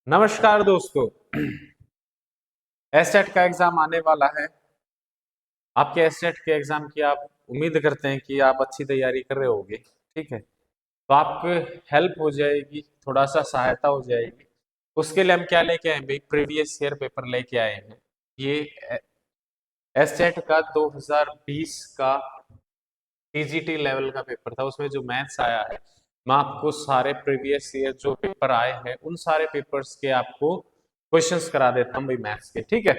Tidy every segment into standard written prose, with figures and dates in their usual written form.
नमस्कार दोस्तों। एसटेट का एग्जाम आने वाला है। आपके एसटेट के एग्जाम की आप उम्मीद करते हैं कि आप अच्छी तैयारी कर रहे होगे। ठीक है, तो आपको हेल्प हो जाएगी, थोड़ा सा सहायता हो जाएगी। उसके लिए हम क्या लेके आए भाई, प्रीवियस ईयर पेपर लेके आए हैं। ये एसटेट का 2020 का टीजीटी लेवल का पेपर था। उसमें जो मैथ्स आया है, मैं आपको सारे प्रीवियस ईयर जो पेपर आए हैं उन सारे पेपर्स के आपको क्वेश्चंस करा देता हूँ भाई, मैथ्स के। ठीक है,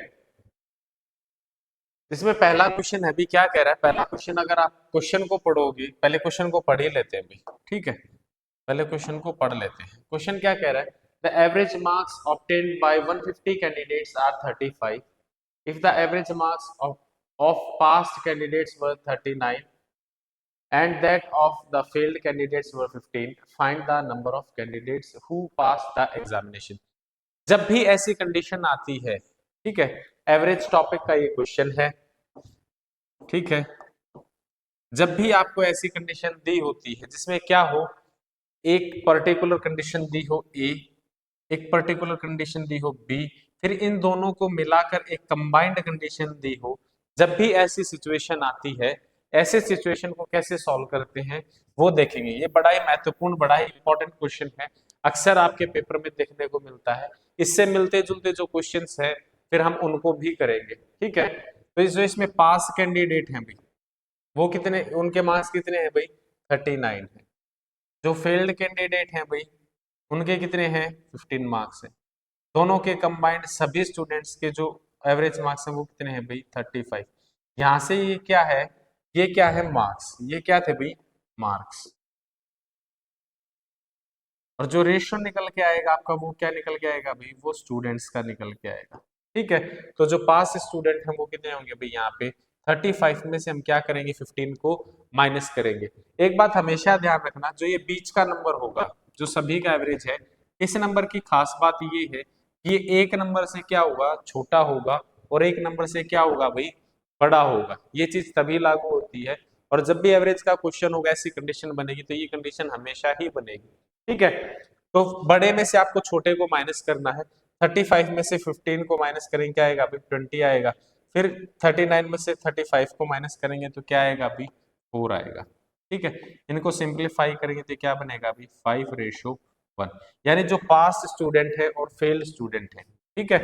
इसमें पहला क्वेश्चन है भी, क्या कह रहा है पहला क्वेश्चन। अगर आप क्वेश्चन को पढ़ोगे, पहले क्वेश्चन को पढ़ ही लेते हैं भाई। ठीक है, पहले क्वेश्चन को पढ़ लेते हैं। क्वेश्चन क्या कह रहा है, the average marks obtained by 150 candidates are 35 if the average marks of past candidates were 39 and that of the failed candidates were 15, find the number of candidates who passed the examination। जब भी ऐसी condition आती है, ठीक है, average topic का ये question है। ठीक है, जब भी आपको ऐसी कंडीशन दी होती है जिसमें क्या हो, एक पर्टिकुलर कंडीशन दी हो ए, एक पर्टिकुलर कंडीशन दी हो बी, फिर इन दोनों को मिलाकर एक कंबाइंड कंडीशन दी हो, जब भी ऐसी सिचुएशन आती है, ऐसे सिचुएशन को कैसे सॉल्व करते हैं वो देखेंगे। ये बड़ा ही महत्वपूर्ण, बड़ा ही इंपॉर्टेंट क्वेश्चन है, अक्सर आपके पेपर में देखने को मिलता है। इससे मिलते जुलते जो क्वेश्चंस है फिर हम उनको भी करेंगे। ठीक है, तो जो इसमें पास कैंडिडेट हैं भाई, वो कितने, उनके मार्क्स कितने हैं भाई, 39 है। जो फेल्ड कैंडिडेट हैं भाई, उनके कितने हैं, 15 मार्क्स है। दोनों के कंबाइंड सभी स्टूडेंट्स के जो एवरेज मार्क्स हैं वो कितने हैं भाई, 35। यहाँ से ये क्या है, ये क्या है, मार्क्स। ये क्या थे भाई, मार्क्स। और जो रेशियो निकल के आएगा आपका, वो क्या निकल के आएगा भाई, वो स्टूडेंट्स का निकल के आएगा। ठीक है, तो जो पास स्टूडेंट हैं वो कितने होंगे भाई, यहाँ पे 35 में से हम क्या करेंगे, 15 को माइनस करेंगे। एक बात हमेशा ध्यान रखना, जो ये बीच का नंबर होगा, जो सभी का एवरेज है, इस नंबर की खास बात ये है कि ये एक नंबर से क्या होगा, छोटा होगा, और एक नंबर से क्या होगा भाई, बड़ा होगा। ये चीज तभी लागू होती है, और जब भी एवरेज का क्वेश्चन होगा ऐसी कंडीशन बनेगी, तो ये कंडीशन हमेशा ही बनेगी। ठीक है, तो बड़े में से आपको छोटे को माइनस करना है। 35 में से 15 को माइनस करेंगे, क्या आएगा अभी, 20 आएगा। फिर 39 में से 35 को माइनस करेंगे तो क्या आएगा अभी, 4 आएगा। ठीक है, इनको सिंप्लीफाई करेंगे तो क्या बनेगा अभी, 5:1। यानी जो पास स्टूडेंट है और फेल स्टूडेंट है, ठीक है,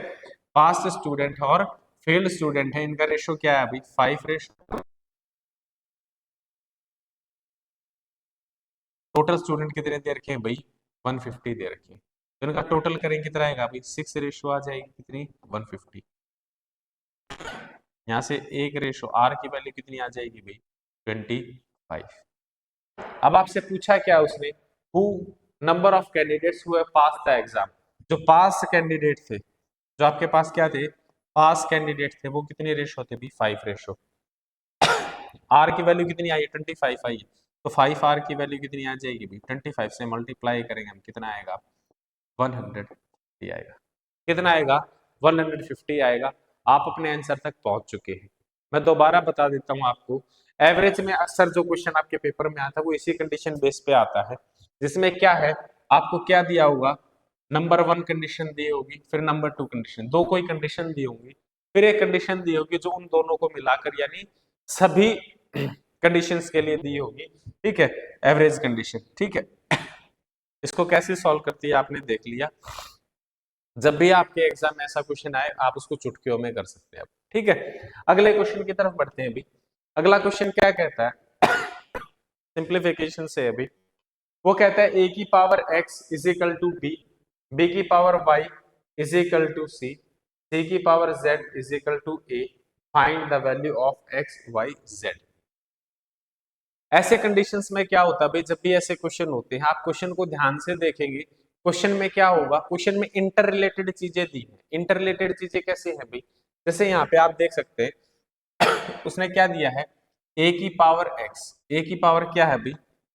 पास स्टूडेंट और फेल स्टूडेंट है, इनका रेशो क्या है अभी, 5:। टोटल स्टूडेंट कितने दे रखे हैं भाई, 150 दे रखे हैं। तो इनका टोटल करेंगे कितना आएगा अभी, 6 रेशो आ जाएगी, कितनी, 150। यहाँ से एक रेशो आर की वैल्यू कितनी आ जाएगी भाई, 25। अब आपसे पूछा क्या उसने, who number of candidates who have pass the exam. जो पास कैंडिडेट थे, जो आपके पास क्या थे, पास कैंडिडेट थे, वो कितने रेशो थे भाई, 5 रेशो। आर की वैल्यू कितनी आई है, 25 आई है। तो 5 आर की वैल्यू कितनी आ जाएगी भाई, 25 से मल्टीप्लाई करेंगे हम, कितना आएगा, 150 आएगा। कितना आएगा, 150 आएगा। आप अपने आंसर तक पहुंच चुके हैं। मैं दोबारा बता देता हूं आपको, एवरेज में अक्सर जो क्वेश्चन आपके पेपर में आता है वो इसी कंडीशन बेस पे आता है, जिसमें क्या है, आपको क्या दिया होगा, नंबर 1 कंडीशन दी होगी, फिर नंबर 2 कंडीशन, दो कोई कंडीशन दी होंगी, फिर एक कंडीशन दी होगी जो उन दोनों को मिलाकर, यानी सभी कंडीशंस के लिए दी होगी। ठीक है, एवरेज कंडीशन। ठीक है, इसको कैसे सॉल्व करती है आपने देख लिया। जब भी आपके एग्जाम में ऐसा क्वेश्चन आए, आप उसको चुटकियों में कर सकते हैं। ठीक है, अगले क्वेश्चन की तरफ बढ़ते हैं अभी। अगला क्वेश्चन क्या कहता है, सिंप्लीफिकेशन से अभी, वो कहता है ए की power x is equal to B, B की power y is equal to C, C की power z is equal to A, find the value of x y z। ऐसे कंडीशंस में क्या होता है भाई, जब भी ऐसे क्वेश्चन होते हैं, आप क्वेश्चन को ध्यान से देखेंगे, क्वेश्चन में क्या होगा, क्वेश्चन में इंटर रिलेटेड चीजें दी हैं। इंटर रिलेटेड चीजें कैसे हैं भाई, जैसे यहाँ पे आप देख सकते हैं उसने क्या दिया है, a की पावर x, a की पावर क्या है भाई,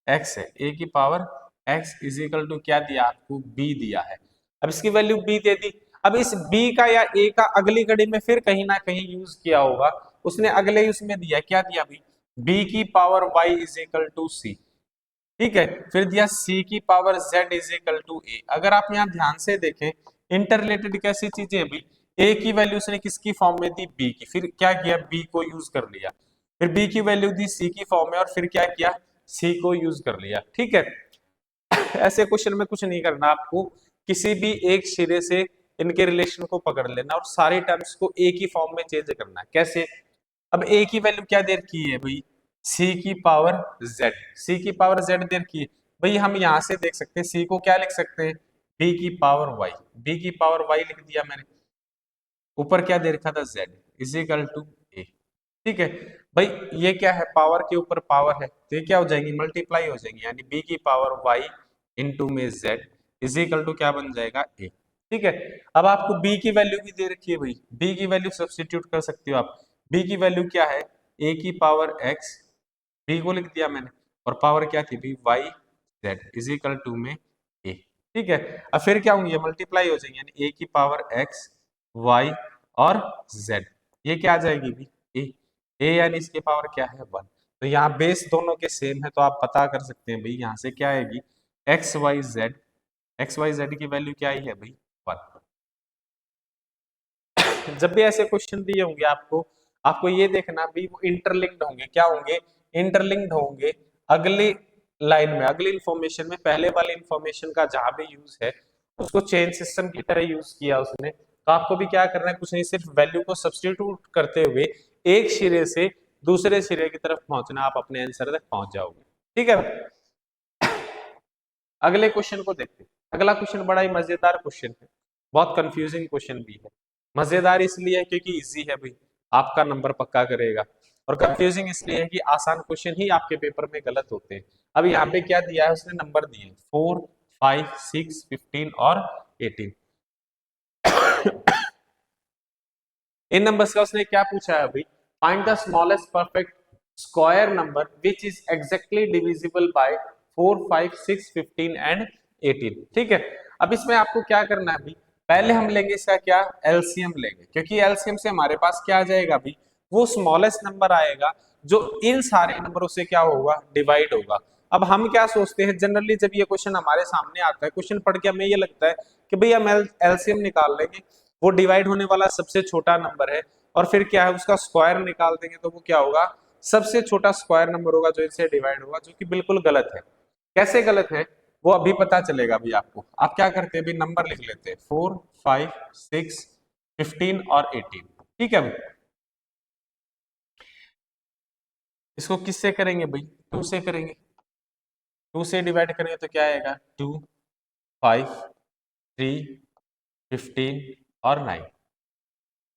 x है, a की power x is equal to क्या दिया आपको, b दिया है। अब इसकी वैल्यू b दे दी। अब इस b का या a का अगली कड़ी में फिर कहीं ना कहीं यूज किया होगा, उसने अगले उसमें दिया, क्या दिया भाई, b की power y is equal to c। ठीक है, फिर दिया c की power z is equal to a। अगर आप यहाँ ध्यान से देखें, इंटर रिलेटेड कैसी चीजें है भाई, ए की वैल्यू उसने किसकी फॉर्म में दी, बी की, फिर क्या किया, बी को यूज कर लिया, फिर बी की वैल्यू दी सी की फॉर्म में और फिर क्या किया, सी को यूज कर लिया। ठीक है, ऐसे क्वेश्चन में कुछ नहीं करना आपको, किसी भी एक सिरे से इनके रिलेशन को पकड़ लेना और सारे टर्म्स को ए की फॉर्म में चेंज करना है। कैसे, अब ए की वैल्यू क्या दे रखी है भाई, सी की पावर जेड, सी की पावर जेड दे रखी है भाई, हम यहां से देख सकते हैं सी को क्या लिख सकते हैं, बी की पावर वाई, बी की पावर वाई लिख दिया मैंने, ऊपर क्या दे रखा था जेड इज इक्वल टू ए। ठीक है भाई, ये क्या है, पावर के ऊपर पावर है तो ये क्या हो जाएंगी, मल्टीप्लाई हो जाएंगी, यानी बी की पावर वाई इंटू में जेड इज इक्वल टू क्या बन जाएगा, ए। ठीक है, अब आपको बी की वैल्यू भी दे रखी है भाई, बी की वैल्यू सब्स्टिट्यूट कर सकते हो आप, बी की वैल्यू क्या है, ए की पावर एक्स, बी को लिख दिया मैंने, और पावर क्या थी भी, y z is equal to में ए। ठीक है, अब फिर क्या होंगे, मल्टीप्लाई हो जाएंगे, यानी ए की पावर एक्स वाई और जेड, ये क्या आ जाएगी भी, ए, ए यानी इसकी पावर क्या है 1, तो यहाँ बेस दोनों के सेम है तो आप पता कर सकते हैं भाई यहाँ से क्या आएगी, एक्स वाई जेड की वैल्यू क्या आई है भाई 1। जब भी ऐसे क्वेश्चन दिए होंगे आपको, आपको ये देखना भी वो इंटरलिंक्ड होंगे, क्या होंगे, इंटरलिंक्ड होंगे, अगली लाइन में, अगली इंफॉर्मेशन में पहले वाले इंफॉर्मेशन का जहां भी यूज है उसको चेन सिस्टम की तरह यूज किया उसने, तो आपको भी क्या करना है, कुछ नहीं, सिर्फ वैल्यू को सब्स्टिट्यूट करते हुए एक सिरे से दूसरे सिरे की तरफ पहुंचना, आप अपने आंसर तक पहुंच जाओगे। ठीक है, अगले क्वेश्चन को देखते हैं। अगला क्वेश्चन बड़ा ही मजेदार क्वेश्चन है, बहुत कंफ्यूजिंग क्वेश्चन भी है, मजेदार इसलिए है क्योंकि इजी है भाई, आपका नंबर पक्का करेगा, और कंफ्यूजिंग इसलिए है कि आसान क्वेश्चन ही आपके पेपर में गलत होते हैं। अब यहाँ पे क्या दिया है, उसने नंबर दिए 4 5 6 15 और 18। इन नंबर्स का उसने क्या पूछा है अभी, find the smallest perfect square number which is exactly divisible by 4 5 6 15 and 18। ठीक है, अब इसमें आपको क्या करना है अभी, पहले हम लेंगे इसका क्या, एलसीएम लेंगे, क्योंकि एलसीएम से हमारे पास क्या आ जाएगा अभी, वो स्मॉलेस्ट नंबर आएगा जो इन सारे नंबरों से क्या होगा, डिवाइड होगा। अब हम क्या सोचते हैं जनरली, जब ये क्वेश्चन हमारे सामने आता है, क्वेश्चन पढ़ के हमें ये लगता है कि भाई हम एलसीएम निकाल लेंगे, वो डिवाइड होने वाला सबसे छोटा नंबर है, और फिर क्या है उसका स्क्वायर निकाल देंगे तो वो क्या होगा, सबसे छोटा स्क्वायर नंबर होगा जो इससे डिवाइड होगा, जो कि बिल्कुल गलत है। कैसे गलत है वो अभी पता चलेगा अभी आपको। आप क्या करते हैं, अभी नंबर लिख लेते हैं 4 5 6 15 और 18। ठीक है, इसको किससे करेंगे भाई, 2 से करेंगे, 2 से डिवाइड करेंगे तो क्या आएगा, 2 5 3 15 और 9।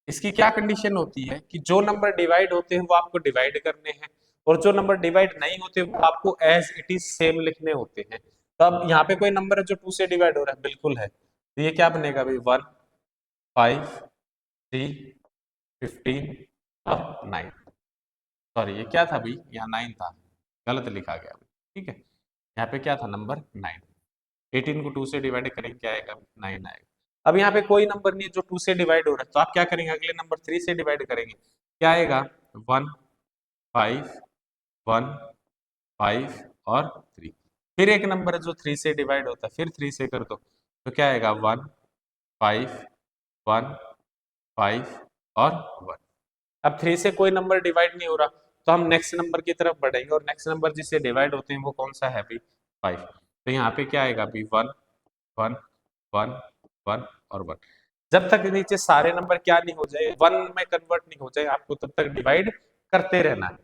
इसकी क्या कंडीशन होती है कि जो नंबर डिवाइड होते हैं वो आपको डिवाइड करने हैं, और जो नंबर डिवाइड नहीं होते वो आपको एज इट इज सेम लिखने होते हैं। तो अब यहाँ पे कोई नंबर है जो 2 से डिवाइड हो रहा है, बिल्कुल है, तो ये क्या बनेगा भाई, 1 5 3 15 और 9। सॉरी ये क्या था भाई, यहाँ 9 था, गलत लिखा गया। ठीक है, यहाँ पे क्या था, नंबर 9, 18 को 2 से डिवाइड करेंगे क्या आएगा, 9 आएगा। अब यहाँ पे कोई नंबर नहीं है जो 2 से डिवाइड हो रहा है, तो आप क्या करेंगे, अगले नंबर 3 से डिवाइड करेंगे, क्या आएगा, 1 5 1 5 और 3। फिर एक नंबर है जो 3 से डिवाइड होता है, फिर 3 से कर दो तो क्या आएगा, 1 5 1 5 और 1। अब 3 से कोई नंबर डिवाइड नहीं हो रहा, तो हम नेक्स्ट नंबर की तरफ बढ़ेंगे, और नेक्स्ट नंबर जिससे डिवाइड होते हैं वो कौन सा है भाई, 5। तो यहाँ पे क्या आएगा भाई, 1 1 1 1 और 1। जब तक नीचे सारे नंबर क्या नहीं हो जाए, 1 में कन्वर्ट नहीं हो जाए, आपको तब तक डिवाइड करते रहना है।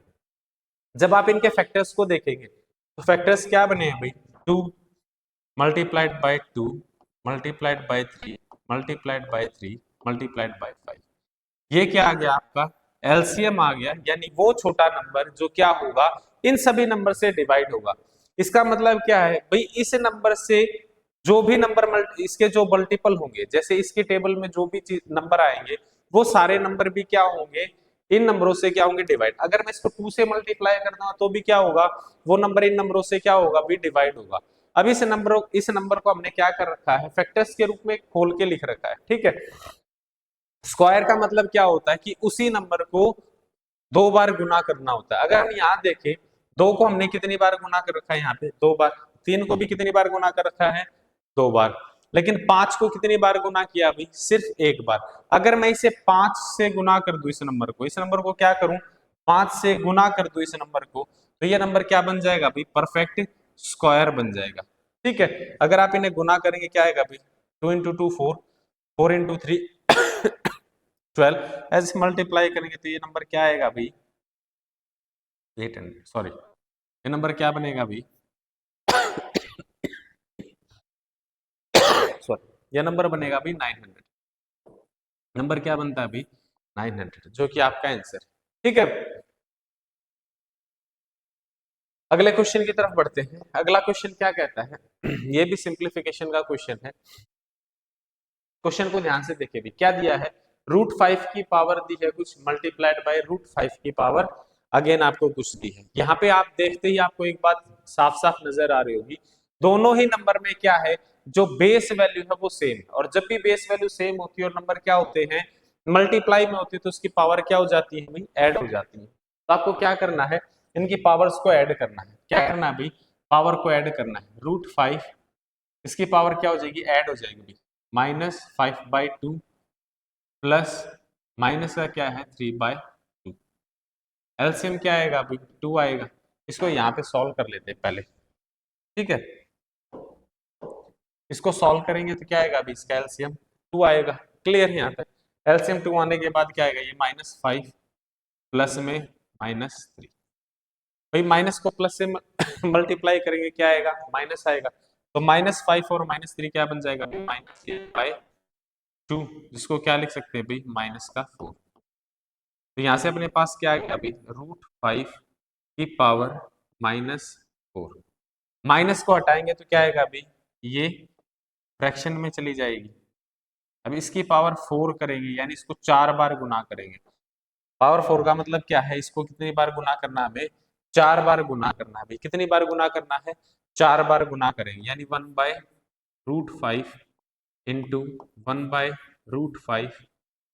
जब आप इनके फैक्टर्स को देखेंगे तो फैक्टर्स क्या बने हैं भाई, 2 multiplied by 2 multiplied by 3 multiplied by 3 multiplied by 5। ये क्या आ गया आपका, एलसीएम आ गया, यानी वो छोटा नंबर जो क्या होगा, इन सभी नंबर से डिवाइड होगा। इसका मतलब क्या है भाई, इस नंबर से जो भी नंबर इसके जो मल्टीपल होंगे, जैसे इसके टेबल में जो भी नंबर आएंगे वो सारे नंबर भी क्या होंगे, इन नंबरों से क्या होंगे, डिवाइड। अगर मैं इसको 2 से मल्टीप्लाई करना तो भी क्या होगा, वो नंबर इन नंबरों से क्या होगा भी, डिवाइड होगा। अब इस नंबर को हमने क्या कर रखा है, फैक्टर्स के रूप में खोल के लिख रखा है। ठीक है, स्क्वायर का मतलब क्या होता है कि उसी नंबर को 2 बार गुना करना होता है। अगर हम यहाँ देखें, 2 को हमने कितनी बार गुना कर रखा है, यहाँ पे 2 बार, 3 को भी कितनी बार गुना कर रखा है, 2 बार, लेकिन 5 को कितनी बार गुना किया अभी? सिर्फ एक बार। अगर मैं इसे 5 से गुना कर दूं, इस नंबर को क्या करूं, 5 से गुना कर दूं इस नंबर को, तो ये नंबर क्या बन जाएगा अभी? परफेक्ट स्क्वायर बन जाएगा। ठीक है, अगर आप इन्हें गुना करेंगे क्या आएगा अभी? 2 इंटू 2 4, 4 इंटू 3 12, ऐसे मल्टीप्लाई करेंगे तो ये नंबर क्या आएगा अभी? 800, सॉरी, ये नंबर क्या बनेगा अभी? सॉरी, ये नंबर बनेगा अभी 900। नंबर क्या बनता है अभी? 900, जो कि आपका आंसर। ठीक है, अगले क्वेश्चन की तरफ बढ़ते हैं। अगला क्वेश्चन क्या कहता है? ये भी सिंप्लीफिकेशन का क्वेश्चन है। क्वेश्चन को ध्यान से देखिए भी, क्या दिया है? √5 की पावर दी है कुछ, मल्टीप्लाइड बाय √5 की पावर अगेन आपको कुछ दी है। यहाँ पे आप देखते ही आपको एक बात साफ साफ नजर आ रही होगी, दोनों ही नंबर में क्या है, जो बेस वैल्यू है वो सेम है। और जब भी बेस वैल्यू सेम होती है और नंबर क्या होते हैं, मल्टीप्लाई में होती है, तो उसकी पावर क्या हो जाती है भाई? ऐड हो जाती है। तो आपको क्या करना है, इनकी पावर्स को ऐड करना है। क्या करना है भाई? पावर को ऐड करना है। √5, इसकी पावर क्या हो जाएगी? ऐड हो जाएगी भाई, -5/2 प्लस माइनस का क्या है? 3/2। एलसीएम क्या आएगा अभी? 2 आएगा। इसको यहाँ पे सॉल्व कर लेते हैं पहले। ठीक है, इसको सॉल्व करेंगे तो क्या आएगा अभी? इसका एलसीएम 2 आएगा। क्लियर है यहाँ तक? एलसीएम 2 आने के बाद क्या आएगा? ये -5 प्लस में -3। भाई माइनस को प्लस से मल्टीप्लाई करेंगे क्या आएगा? माइनस आएगा। तो -5 और -3 क्या बन जाएगा? -8/2, जिसको क्या लिख सकते हैं भाई? -4। तो यहाँ से अपने पास क्या आ गया अभी? √5 की पावर -4। माइनस को हटाएंगे तो क्या आएगा अभी? ये फ्रैक्शन में चली जाएगी। अब इसकी पावर 4 करेंगे, यानी इसको 4 बार गुना करेंगे। पावर 4 का मतलब क्या है? इसको कितनी बार गुना करना है हमें? 4 बार गुना करना है भाई। कितनी बार गुना करना है? 4 बार गुना करेंगे, यानी 1/√5 इंटू 1/√5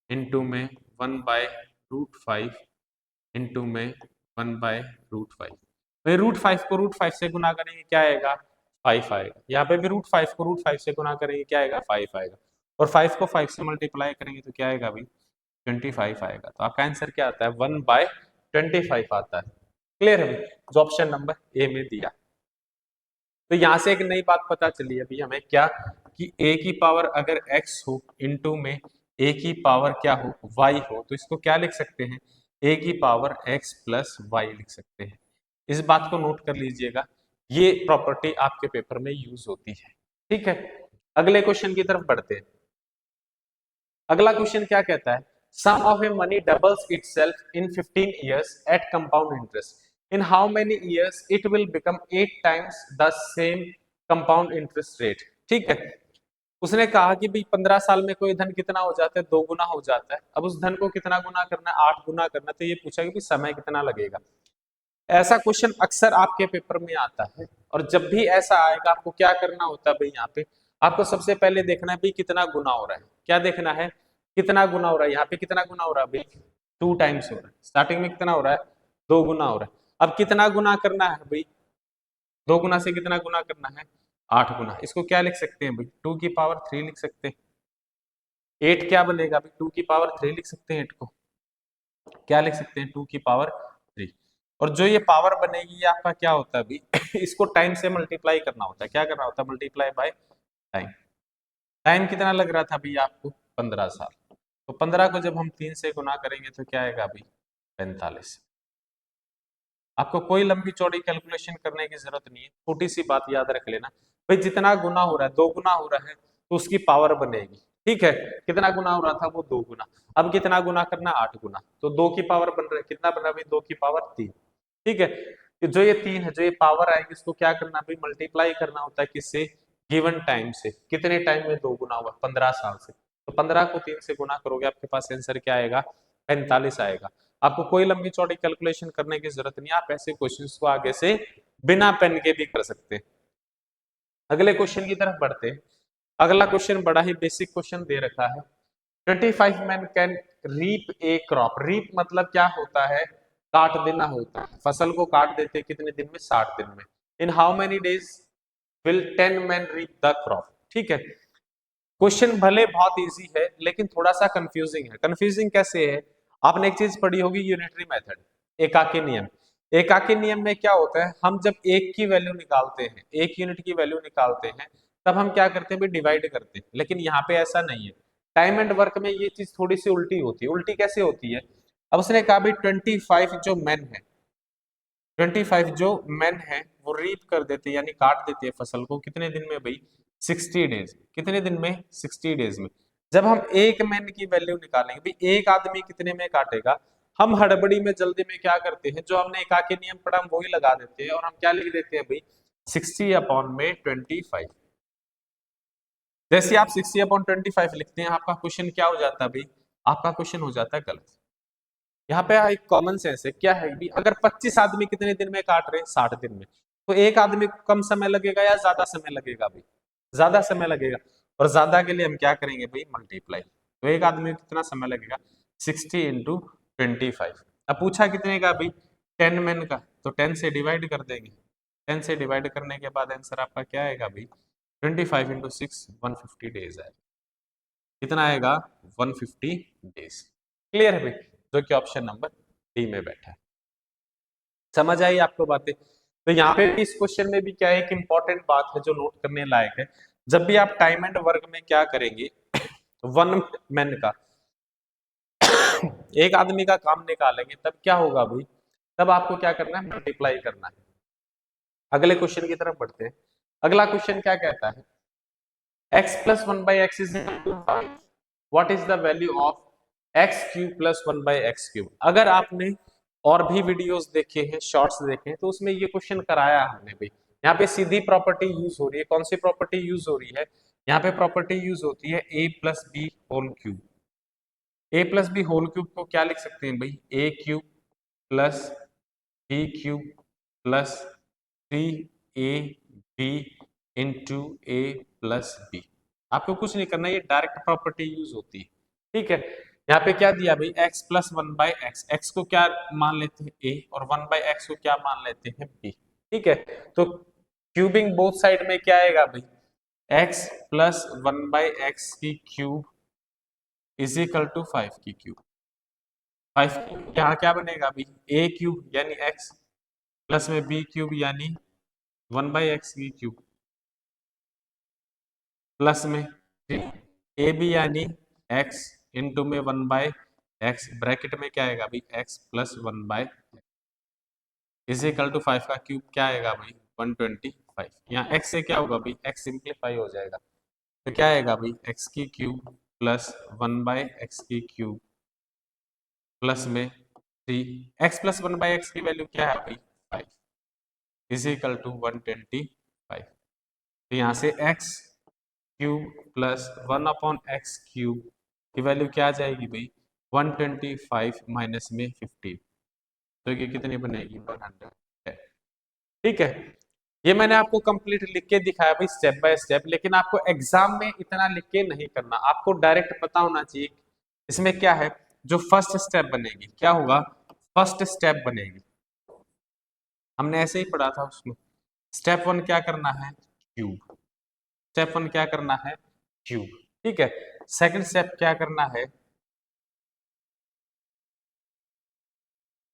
इंटू में 1/√5 इंटू में 1/√5। भाई √5 को √5 से गुना करेंगे क्या आएगा? 5 आएगा। यहाँ पे भी √5 को √5 से गुना करेंगे क्या आएगा? 5 आएगा। और 5 को 5 से मल्टीप्लाई करेंगे तो क्या आएगा अभी? 25 आएगा। तो आपका आंसर क्या आता है? 1/25 आता है। क्लियर है भाई? जो ऑप्शन नंबर ए में दिया। तो यहां से एक नई बात पता चली अभी हमें, क्या कि a की पावर अगर x हो इंटू में a की पावर क्या हो? y हो, तो इसको क्या लिख सकते हैं? a की पावर x प्लस y लिख सकते हैं। इस बात को नोट कर लीजिएगा, ये प्रॉपर्टी आपके पेपर में यूज होती है। ठीक है, अगले क्वेश्चन की तरफ बढ़ते हैं। अगला क्वेश्चन क्या कहता है? Sum of a money doubles itself in 15 years at compound interest, in how many years it will become 8 times the same compound interest rate. ठीक है, उसने कहा कि भाई 15 साल में कोई धन कितना हो जाता है? 2 गुना हो जाता है। अब उस धन को कितना गुना करना है? 8 गुना करना है। तो ये पूछा कि समय कितना लगेगा। ऐसा क्वेश्चन अक्सर आपके पेपर में आता है, और जब भी ऐसा आएगा आपको क्या करना होता है भाई? यहाँ पे आपको सबसे पहले देखना है भाई कितना गुना हो रहा है। क्या देखना है? कितना गुना हो रहा है। यहाँ पे कितना गुना हो रहा है भाई? 2 टाइम्स हो रहा है। स्टार्टिंग में कितना हो रहा है? 2 गुना हो रहा है। अब कितना गुना करना है भाई? 2 गुना से कितना गुना करना है? 8 गुना। इसको क्या लिख सकते हैं भाई? 2 की पावर 3 लिख सकते हैं। 8 क्या बनेगा भाई? 2 की पावर 3 लिख सकते हैं। 8 को क्या लिख सकते हैं? 2 की पावर 3। और जो ये पावर बनेगी ये आपका क्या होता है अभी? इसको टाइम से मल्टीप्लाई करना होता है। क्या करना होता है? Multiply by time. टाइम कितना लग रहा था अभी आपको? 15 साल। तो 15 को जब हम 3 से गुना करेंगे तो क्या आएगा अभी? 45। आपको कोई लंबी चौड़ी कैलकुलेशन करने की जरूरत नहीं है, छोटी सी बात याद रख लेना भाई, जितना गुना हो रहा है, 2 गुना हो रहा है, तो उसकी पावर बनेगी। ठीक है, कितना गुना हो रहा था? वो 2 गुना। अब कितना गुना करना? 8 गुना। तो 2 की पावर बन रहा है, कितना बन रहा है? 2 की पावर 3। ठीक है, तो जो ये 3 है, जो ये पावर आएगी, इसको क्या करना भाई? मल्टीप्लाई करना होता है किससे? गिवन टाइम से। कितने टाइम में 2 गुना हुआ? 15 साल से। तो 15 को 3 से गुना करोगे, आपके पास आंसर क्या आएगा? 45 आएगा। आपको कोई लंबी चौड़ी कैलकुलेशन करने की जरूरत नहीं, आप ऐसे क्वेश्चंस को आगे से बिना पेन के भी कर सकते हैं। अगले क्वेश्चन की तरफ बढ़ते हैं। अगला क्वेश्चन बड़ा ही बेसिक क्वेश्चन दे रखा है। 25 man can reap a crop. Reap मतलब क्या होता है? काट देना होता है। फसल को काट देते हैं कितने दिन में? 60 दिन में। In how many days will 10 man reap the crop. ठीक है, क्वेश्चन भले बहुत इजी है लेकिन थोड़ा सा कंफ्यूजिंग है। कंफ्यूजिंग कैसे है? आपने एक चीज पढ़ी होगी, यूनिटरी मेथड, एकाकी नियम। एकाकी नियम में क्या होता है, हम जब एक की वैल्यू निकालते हैं, एक यूनिट की वैल्यू निकालते हैं, तब हम क्या करते हैं भाई, डिवाइड करते हैं। लेकिन यहाँ पे ऐसा नहीं है। टाइम एंड वर्क में ये चीज थोड़ी सी उल्टी होती है। उल्टी कैसे होती है? अब उसने कहा भाई 25 जो मैन है, 25 जो मैन है वो रीप कर देते हैं, यानी काट देते हैं फसल को कितने दिन में भाई, 60 डेज। कितने दिन में? 60 डेज में। जब हम एक मैन की वैल्यू निकालेंगे भाई, एक आदमी कितने में काटेगा, हम हड़बड़ी में जल्दी में क्या करते हैं, जो हमने एकाकी नियम पढ़ा हम वही लगा देते हैं और हम क्या लिख देते हैं भाई, 60/25। जैसे आप 60/25 लिखते हैं, आपका क्वेश्चन क्या हो जाता है भाई, आपका क्वेश्चन हो जाता है गलत। यहाँ पे एक कॉमन सेंस है, क्या है भी, अगर 25 आदमी कितने दिन में काट रहे हैं, 60 दिन में, तो एक आदमी को कम समय लगेगा या ज्यादा समय लगेगा भाई, ज्यादा समय लगेगा। और ज्यादा के लिए हम क्या करेंगे भाई, मल्टीप्लाई। तो एक आदमी को कितना समय लगेगा, 60 × 25। अब पूछा कितने का भाई, 10 मैन का, तो 10 से डिवाइड कर देंगे। 10 से डिवाइड करने के बाद आंसर आपका क्या आएगा भाई, 25 × 6, 150 डेज आएगा। कितना आएगा, 150 डेज। क्लियर है भाई? जो कि ऑप्शन नंबर डी में बैठा है। समझ आई आपको बातें? तो यहाँ पे भी इस क्वेश्चन में भी क्या है, एक इंपॉर्टेंट बात है जो नोट करने लायक है। जब भी आप टाइम एंड वर्क में क्या करेंगे, वन मैन का, एक आदमी का काम निकालेंगे, तब क्या होगा भाई, तब आपको क्या करना है, मल्टीप्लाई करना है। अगले क्वेश्चन की तरफ बढ़ते हैं। अगला क्वेश्चन क्या कहता है, x plus 1/x is equal to 5. What is the value of x cube plus 1/x cube? अगर आपने और भी वीडियोस देखे हैं, शॉर्ट्स देखे हैं, तो उसमें ये क्वेश्चन कराया हमने भी। यहाँ पे सीधी प्रॉपर्टी यूज हो रही है। कौन सी प्रॉपर्टी यूज हो रही है? यहाँ पे प्रॉपर्टी यूज होती है a plus b whole cube. a plus b whole cube को क्या लिख सकते हैं भाई, a cube plus b cube plus 3ab into a plus b. आपको कुछ नहीं करना, ये डायरेक्ट प्रॉपर्टी यूज होती है। ठीक है, यहाँ पे क्या दिया भाई, x प्लस 1/x, x को क्या मान लेते हैं a, और 1/x को क्या मान लेते हैं b। ठीक है, तो क्यूबिंग बोथ साइड में क्या आएगा भाई, x प्लस 1/x की क्यूब इज इक्वल टू 5 की क्यूब। 5 यहाँ क्या बनेगा भाई, a क्यूब यानी x प्लस में b क्यूब यानी 1/x की क्यूब प्लस में ए बी यानी x इंटू में 1/x, ब्रैकेट में क्या आएगा भाई, x plus 1/x is equal to 5 का क्यूब क्या आएगा भाई, 125। यहाँ x से क्या होगा भाई, x सिंप्लीफाई हो जाएगा, तो क्या आएगा भाई, x की क्यूब प्लस 1/x की क्यूब प्लस में 3, x प्लस 1/x की वैल्यू क्या है भाई, 5 इज इक्वल टू 125। तो यहाँ से x cube plus 1/x cube की वैल्यू क्या आ जाएगी भाई, 125 माइनस में 15, तो ये कितनी बनेगी, 110। ठीक है, ये मैंने आपको कंप्लीट लिख के दिखाया भाई, स्टेप बाय स्टेप। लेकिन आपको एग्जाम में इतना लिख के नहीं करना, आपको डायरेक्ट पता होना चाहिए इसमें क्या है। जो फर्स्ट स्टेप बनेगी क्या होगा, फर्स्ट स्टेप बनेगी, हमने ऐसे ही पढ़ा था उसमें। स्टेप 1 क्या करना है, क्यूब। स्टेप 1 क्या करना है, क्यूब। ठीक है, सेकंड स्टेप क्या करना है,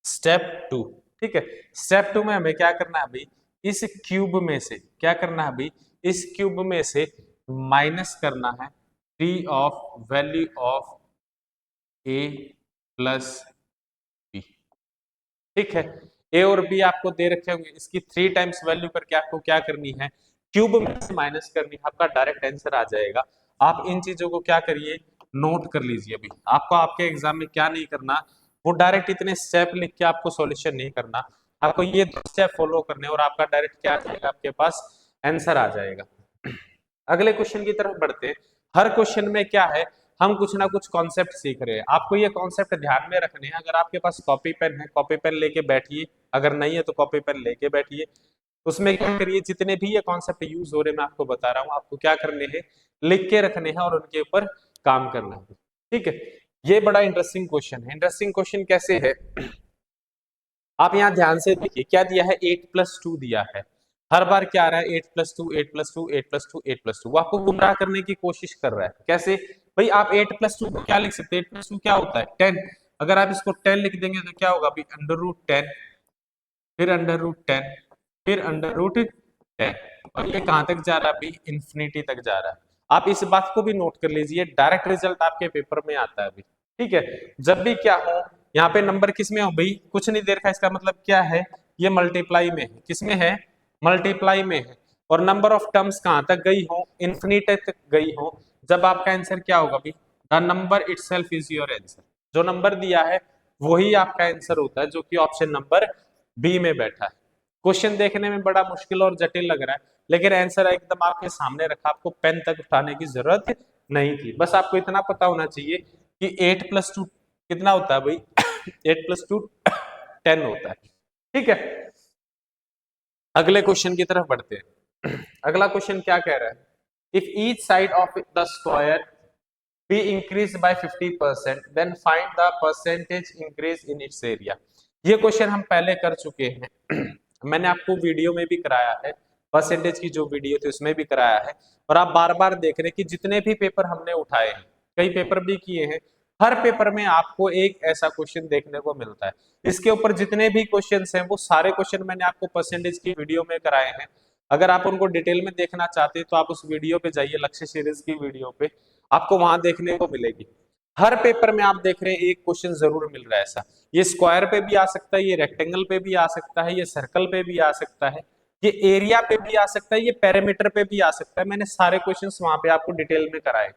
स्टेप 2। ठीक है, स्टेप 2 में हमें क्या करना है भाई, इस क्यूब में से क्या करना है भाई, इस क्यूब में से माइनस करना है 3 of value of a plus b। ठीक है, a और b आपको दे रखे होंगे, इसकी 3 टाइम्स वैल्यू करके आपको क्या करनी है, क्यूब में से माइनस करनी है, आपका डायरेक्ट आंसर आ जाएगा। आप इन चीजों को क्या करिए, नोट कर लीजिए। अभी आपको आपके एग्जाम में क्या नहीं करना, वो डायरेक्ट इतने स्टेप लिख के आपको सॉल्यूशन नहीं करना, आपको ये 2 स्टेप फॉलो करने और आपका डायरेक्ट क्या आ जाएगा, आपके पास आंसर आ जाएगा। अगले क्वेश्चन की तरफ बढ़ते हैं। हर क्वेश्चन में क्या है, हम कुछ ना कुछ कॉन्सेप्ट सीख रहे हैं, आपको ये कॉन्सेप्ट ध्यान में रखने हैं। अगर आपके पास कॉपी पेन है, कॉपी पेन लेके बैठिए, अगर नहीं है तो कॉपी पेन लेके बैठिए। उसमें क्या करिए, जितने भी ये कॉन्सेप्ट यूज हो रहे हैं मैं आपको बता रहा हूँ, आपको क्या करने हैं, लिख के रखने हैं और उनके ऊपर काम करना है। ठीक है, ये बड़ा इंटरेस्टिंग क्वेश्चन है। इंटरेस्टिंग क्वेश्चन कैसे है, आप यहाँ ध्यान से देखिए, क्या दिया है, 8 + 2 दिया है। हर बार क्या आ रहा है 8+2 8+2 8+2 8+2, वो आपको गुमराह करने की कोशिश कर रहा है। कैसे भाई, आप 8+2 को क्या लिख सकते हैं, 8+2 क्या होता है 10, अगर आप इसको 10 लिख देंगे तो क्या होगा भाई, √10, फिर √10, फिर √10, और ये कहां तक जा रहा है भाई, इंफिनिटी तक जा रहा है। आप इस बात को भी नोट कर लीजिए, डायरेक्ट रिजल्ट आपके पेपर में आता है अभी, ठीक है। जब भी क्या हो, यहाँ पे नंबर किस में हो भाई, कुछ नहीं दे रखा, इसका मतलब क्या है, ये मल्टीप्लाई में है, किसमें है, मल्टीप्लाई में है, और नंबर ऑफ टर्म्स कहां तक गई हो, इंफिनिटी तक गई हो, जब आपका आंसर क्या होगा भाई, the number itself is your answer, जो नंबर दिया है वही आपका आंसर होता है, जो कि ऑप्शन नंबर बी में बैठा है। क्वेश्चन देखने में बड़ा मुश्किल और जटिल लग रहा है, लेकिन आंसर एकदम आपके सामने रखा, आपको पेन तक उठाने की जरूरत नहीं थी, बस आपको इतना पता होना चाहिए कि 8+2 कितना होता है भाई 8+2 10 होता है, ठीक है। अगले क्वेश्चन की तरफ बढ़ते हैं। अगला क्वेश्चन क्या कह रहा है, if each side of the square be increase by 50%, then find the percentage increase in its area. ये क्वेश्चन हम पहले कर चुके हैं मैंने आपको वीडियो में भी कराया है, परसेंटेज की जो वीडियो थी उसमें भी कराया है, और आप बार बार देख रहे हैं कि जितने भी पेपर हमने उठाए हैं, कई पेपर भी किए हैं, हर पेपर में आपको एक ऐसा क्वेश्चन देखने को मिलता है। इसके ऊपर जितने भी क्वेश्चंस हैं वो सारे क्वेश्चन मैंने आपको परसेंटेज की वीडियो में कराए हैं। अगर आप उनको डिटेल में देखना चाहते हैं तो आप उस वीडियो पे जाइए, लक्ष्य सीरीज की वीडियो पे, आपको वहां देखने को मिलेगी। हर पेपर में आप देख रहे हैं एक क्वेश्चन जरूर मिल रहा है ऐसा, ये स्क्वायर पे भी आ सकता है, ये रेक्टेंगल पे भी आ सकता है, ये सर्कल पे भी आ सकता है, ये एरिया पे भी आ सकता है, ये पैरामीटर पे भी आ सकता है। मैंने सारे क्वेश्चंस वहां पे आपको डिटेल में कराए।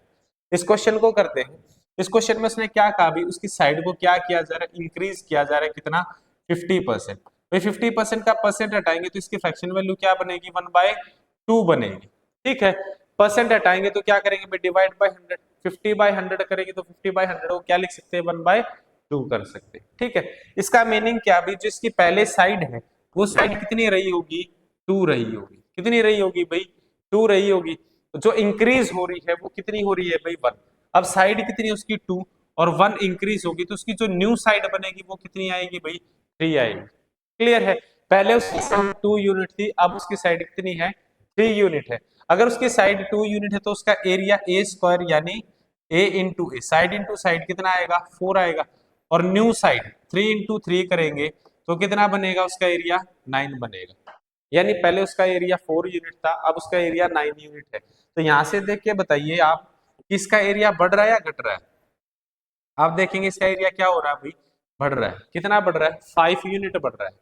इस क्वेश्चन को करते हैं। इस क्वेश्चन में उसने क्या कहा भी, उसकी साइड को क्या किया जा रहा है, इंक्रीज किया जा रहा है, कितना 50%। भाई 50% का परसेंट हटाएंगे तो इसकी फ्रैक्शन वैल्यू क्या बनेगी, 1/2 बनेगी, ठीक है। परसेंट हटाएंगे तो क्या करेंगे भाई, डिवाइड बाय 100, 50/100 करेंगे तो 50/100 को क्या लिख सकते हैं, 1/2 कर सकते हैं, ठीक है। इसका मीनिंग क्या भी, जो इसकी पहले साइड है वो साइड कितनी रही होगी, 2 रही होगी, कितनी रही होगी भाई, 2 रही होगी। जो इंक्रीज हो रही है वो कितनी हो रही है भाई, 1। अब साइड कितनी है उसकी, 2, और 1 इंक्रीज होगी तो उसकी जो न्यू साइड बनेगी वो कितनी आएगी भाई, 3 आएगी। क्लियर है, पहले उसकी साइड 2 यूनिट थी, अब उसकी साइड कितनी है, 3 यूनिट है। अगर उसकी साइड 2 यूनिट है तो उसका एरिया ए स्क्वायर यानी a into A, side into side कितना आएगा, 4 आएगा, और न्यू साइड 3 इंटू 3 करेंगे तो कितना बनेगा, उसका एरिया 9 बनेगा। यानी पहले उसका एरिया 4 यूनिट था, अब उसका एरिया 9 यूनिट है। तो यहां से देख के बताइए आप कि इसका एरिया बढ़ रहा है या घट रहा है। आप देखेंगे इसका एरिया क्या हो रहा है भाई, बढ़ रहा है। कितना बढ़ रहा है, 5 यूनिट बढ़ रहा है।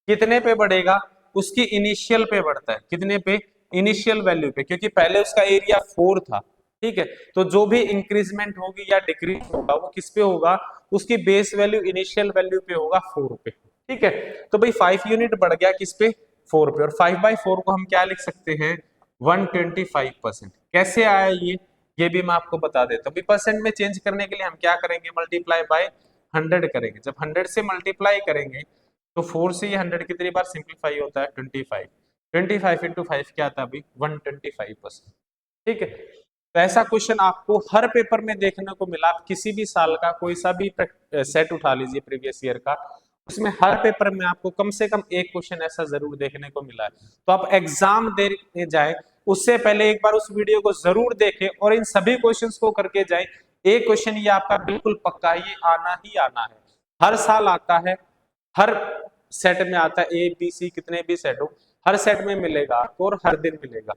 कितने पे बढ़ेगा, उसकी इनिशियल पे बढ़ता है, कितने पे, इनिशियल वैल्यू पे, क्योंकि पहले उसका एरिया 4 था, ठीक है। तो जो भी इंक्रीजमेंट होगी या डिक्रीज होगा वो किस पे होगा, उसकी बेस वैल्यू इनिशियल वैल्यू पे होगा, 4 पे, ठीक है। तो भाई 5 यूनिट बढ़ गया किस पे, 4 पे, और 5/4 को हम क्या लिख सकते हैं, 125%। कैसे आया ये भी मैं आपको बता देता हूँ। परसेंट में चेंज करने के लिए हम क्या करेंगे, मल्टीप्लाई बाय 100 करेंगे। जब 100 से मल्टीप्लाई करेंगे तो 4 से ये 100 कितनी बार सिंप्लीफाई होता है, 25। 25 इंटू 5 क्या आता है अभी, 125%, ठीक है। तो ऐसा क्वेश्चन आपको हर पेपर में देखने को मिला। आप किसी भी साल का कोई सा भी सेट उठा लीजिए प्रीवियस ईयर का, उसमें हर पेपर में आपको कम से कम एक क्वेश्चन ऐसा जरूर देखने को मिला है। तो आप एग्जाम देने जाए उससे पहले एक बार उस वीडियो को जरूर देखें और इन सभी क्वेश्चंस को करके जाएं। एक क्वेश्चन ये आपका बिल्कुल पक्का, ये आना ही आना है, हर साल आता है, हर सेट में आता है, ए बी सी कितने भी सेट हो, हर सेट में मिलेगा आपको और हर दिन मिलेगा।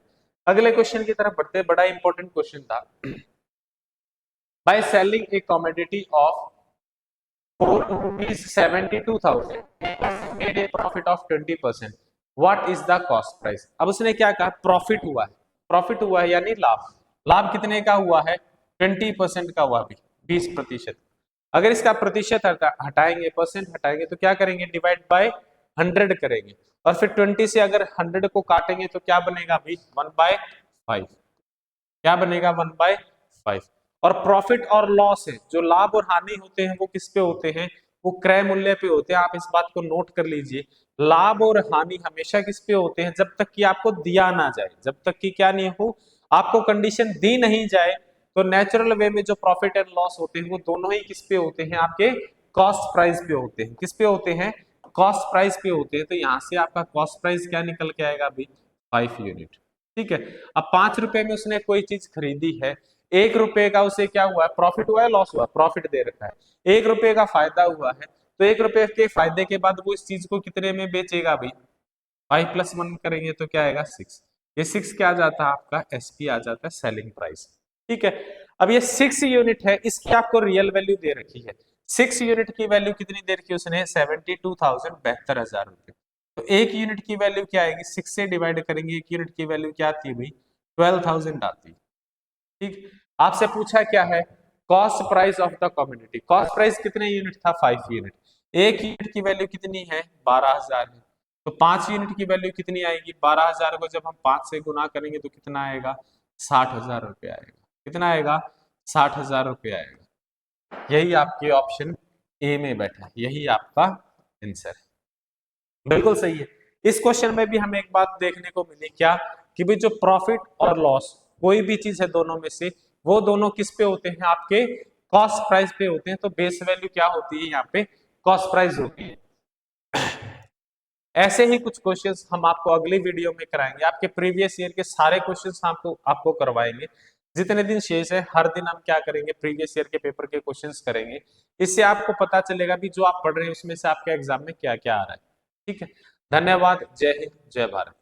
अगले क्वेश्चन की तरफ बढ़ते, बड़ा इंपॉर्टेंट क्वेश्चन था। By selling A commodity of 4,72,000 made a profit of 20%, what is the cost price। अब उसने क्या कहा, प्रॉफिट हुआ है, प्रॉफिट हुआ है यानी लाभ। लाभ कितने का हुआ है, 20% का हुआ, 20%। अगर इसका प्रतिशत हटाएंगे, परसेंट हटाएंगे तो क्या करेंगे, डिवाइड बाय 100 करेंगे, और फिर 20 से अगर 100 को काटेंगे तो क्या बनेगा भाई, 1/5। क्या बनेगा, 1/5। और प्रॉफिट और लॉस है, जो लाभ और हानि होते हैं वो किस पे होते हैं, वो क्रय मूल्य पे होते हैं। आप इस बात को नोट कर लीजिए, लाभ और हानि हमेशा किस पे होते हैं, जब तक कि आपको दिया ना जाए, जब तक कि क्या नहीं हो, आपको कंडीशन दी नहीं जाए। तो नेचुरल वे में जो प्रॉफिट एंड लॉस होते हैं वो दोनों ही किस पे होते हैं, आपके कॉस्ट प्राइस पे होते हैं। किस पे होते हैं, कॉस्ट प्राइस पे होते हैं। तो यहाँ से आपका कॉस्ट प्राइस क्या निकल के आएगा अभी, 5 यूनिट। ठीक है, अब 5 रुपए में उसने कोई चीज खरीदी है, 1 रुपए का उसे क्या हुआ है, प्रॉफिट हुआ है, लॉस हुआ, प्रॉफिट दे रखा है, 1 रुपए का फायदा हुआ है, तो 1 रुपए के फायदे के बाद वो इस चीज को कितने में बेचेगा भाई, 5+1 करेंगे तो क्या आएगा 6। ये 6 क्या आ जाता है आपका, एसपी आ जाता है, सेलिंग प्राइस। ठीक है, अब ये 6 यूनिट है, इसकी आपको रियल वैल्यू दे रखी है, 6 यूनिट की वैल्यू कितनी दे रखी है उसने, 72,000, 72,000 रुपए। तो एक यूनिट की वैल्यू क्या आएगी, 6 से डिवाइड करेंगे, एक यूनिट की वैल्यू क्या आती है भाई, 12,000 आती है। ठीक, आपसे पूछा क्या है, cost price of the community, cost price कितने यूनिट था, 5 यूनिट, एक यूनिट की वैल्यू कितनी है, 12,000 है, तो 5 यूनिट की वैल्यू कितनी आएगी, 12,000 को जब हम 5 से गुना करेंगे तो कितना आएगा, 60,000 रुपये आएगा, कितना आएगा, 60,000 रुपये आएगा। यही आपके ऑप्शन ए में बैठा है, यही आपका आंसर है, बिल्कुल सही है। इस क्वेश्चन में भी हमें एक बात देखने को मिली क्या, कि भाई जो प्रॉफिट और लॉस कोई भी चीज है दोनों में से, वो दोनों किस पे होते हैं, आपके कॉस्ट प्राइस पे होते हैं, तो बेस वैल्यू क्या होती है यहाँ पे, कॉस्ट प्राइस होती है। ऐसे ही कुछ क्वेश्चंस हम आपको अगली वीडियो में कराएंगे, आपके प्रीवियस ईयर के सारे क्वेश्चंस आपको आपको करवाएंगे। जितने दिन शेष है हर दिन हम क्या करेंगे, प्रीवियस ईयर के पेपर के क्वेश्चंस करेंगे, इससे आपको पता चलेगा भी जो आप पढ़ रहे हैं उसमें से आपके एग्जाम में क्या क्या आ रहा है। ठीक है, धन्यवाद, जय हिंद, जय भारत।